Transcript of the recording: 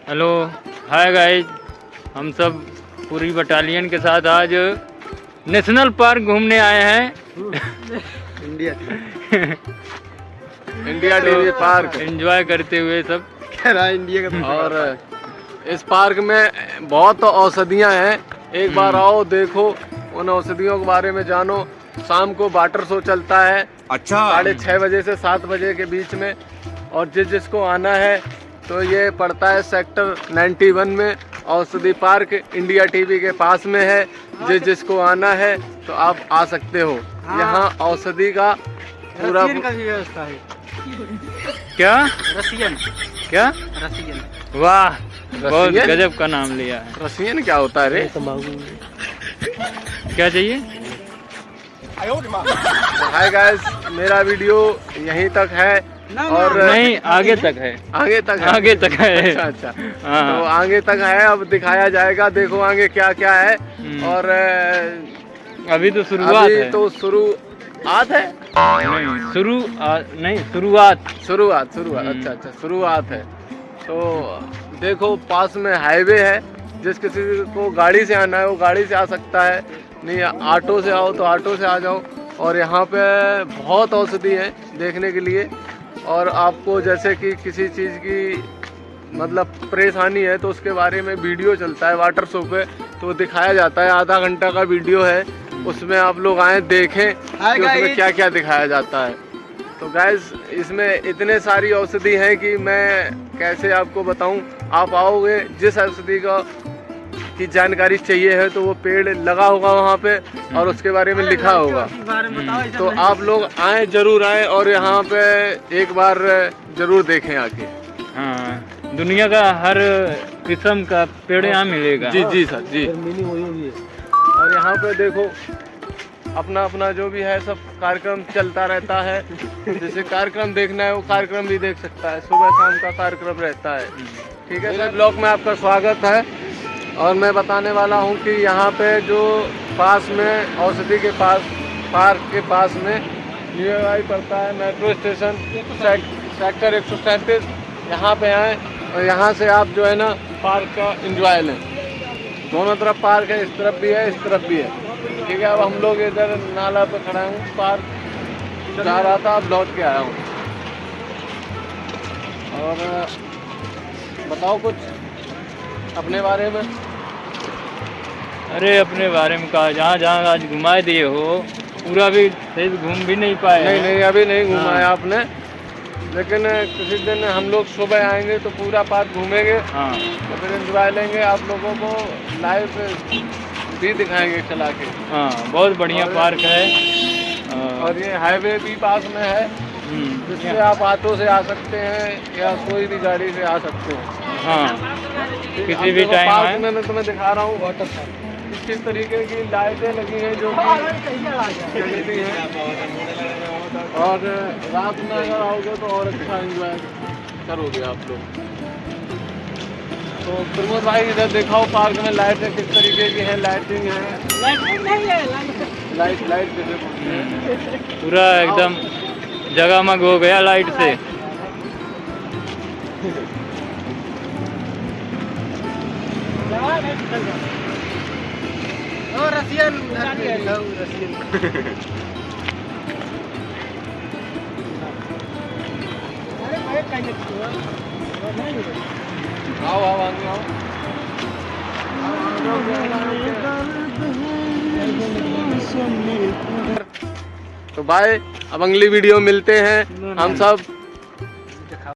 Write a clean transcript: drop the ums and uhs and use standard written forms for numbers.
Hello hi guys, हम सब पूरी बटालियन के साथ आज नेशनल पार्क घूमने आए हैं। इंडिया टीवी पार्क एंजॉय करते हुए सब कह रहा है इंडिया का। और इस पार्क में बहुत औषधियाँ हैं। एक बार आओ, देखो, उन औषधियों के बारे में जानो। शाम को वाटर शो चलता है, अच्छा, 6:30 बजे से 7 बजे के बीच में। और जिसको आना है तो ये पड़ता है सेक्टर 91 में, औषधि पार्क इंडिया टीवी के पास में है। जिसको आना है तो आप आ सकते हो। यहाँ औषधि का पूरा का भी व्यवस्था है। क्या रसियन क्या रसियन वाह, बहुत रसियन? गजब का नाम लिया है। रसियन क्या होता है रे? क्या चाहिए? हाय गाइस, मेरा वीडियो यहीं तक है और नहीं, आगे तक है। आगे तक है। आगे तक है। अच्छा अच्छा, हाँ। तो आगे तक है, अब दिखाया जाएगा। देखो आगे क्या क्या है। और अभी तो शुरुआत अभी है। तो शुरुआत है। नहीं शुरुआत। शुरुआत अच्छा अच्छा, शुरुआत है। तो देखो पास में हाईवे है, जिस किसी को गाड़ी से आना है वो गाड़ी से आ सकता है, नहीं ऑटो से आओ तो ऑटो से आ जाओ। और यहाँ पे बहुत औषधि है देखने के लिए। और आपको जैसे कि किसी चीज़ की मतलब परेशानी है तो उसके बारे में वीडियो चलता है वाटर शो पे, तो दिखाया जाता है। आधा घंटा का वीडियो है, उसमें आप लोग आए देखें कि उसमें क्या क्या दिखाया जाता है। तो गाइस, इसमें इतने सारी औषधि हैं कि मैं कैसे आपको बताऊं। आप आओगे, जिस औषधि की जानकारी चाहिए है तो वो पेड़ लगा होगा वहाँ पे और उसके बारे में लिखा होगा। तो आप लोग आए, जरूर आए और यहाँ पे एक बार जरूर देखें आके। हाँ, दुनिया का हर किस्म का पेड़ यहाँ मिलेगा। जी जी सर जी। और यहाँ पे देखो अपना अपना जो भी है सब कार्यक्रम चलता रहता है। जैसे कार्यक्रम देखना है वो कार्यक्रम भी देख सकता है, सुबह शाम का कार्यक्रम रहता है। ठीक है सर, ब्लॉग में आपका स्वागत है। और मैं बताने वाला हूँ कि यहाँ पे जो पास में औषधि के पास पार्क के पास में नियर पड़ता है मेट्रो स्टेशन सेक्टर 137। यहाँ पे आए और यहाँ से आप जो है ना पार्क का एंजॉय लें। दोनों तरफ पार्क है, इस तरफ भी है इस तरफ भी है। ठीक है, अब हम लोग इधर नाला पे खड़ा हूँ, पार्क जा रहा था, अब लौट के आया हूँ। और बताओ कुछ अपने बारे में। अरे अपने बारे में कहा, जहाँ जहाँ आज घुमाए दिए हो पूरा भी सही घूम भी नहीं पाए। नहीं अभी नहीं घुमाया आपने, लेकिन किसी दिन हम लोग सुबह आएंगे तो पूरा पार्क घूमेंगे। हाँ, तो फिर एंजॉय लेंगे, आप लोगों को लाइव भी दिखाएंगे चला के। हाँ, बहुत बढ़िया पार्क है। और ये हाईवे भी पास में है, जिससे आप ऑटो से आ सकते हैं या कोई भी गाड़ी से आ सकते हैं। हाँ, किसी भी टाइम पार्क आए। में मैं तुम्हें दिखा रहा हूँ वाटर पार्क, किस तरीके की लाइटें लगी हैं जो कि जलती हैं। और रात में अगर आओगे तो और अच्छा एंजॉय करोगे आप लोग। तो प्रमोद भाई इधर दिखाओ पार्क में लाइटें किस तरीके की हैं। लाइटिंग है, लाइट पूरा एकदम जगमग हो गया लाइट से। रसियन आओ आगे आओ। तो बाय, अब अगली वीडियो मिलते हैं हम सब।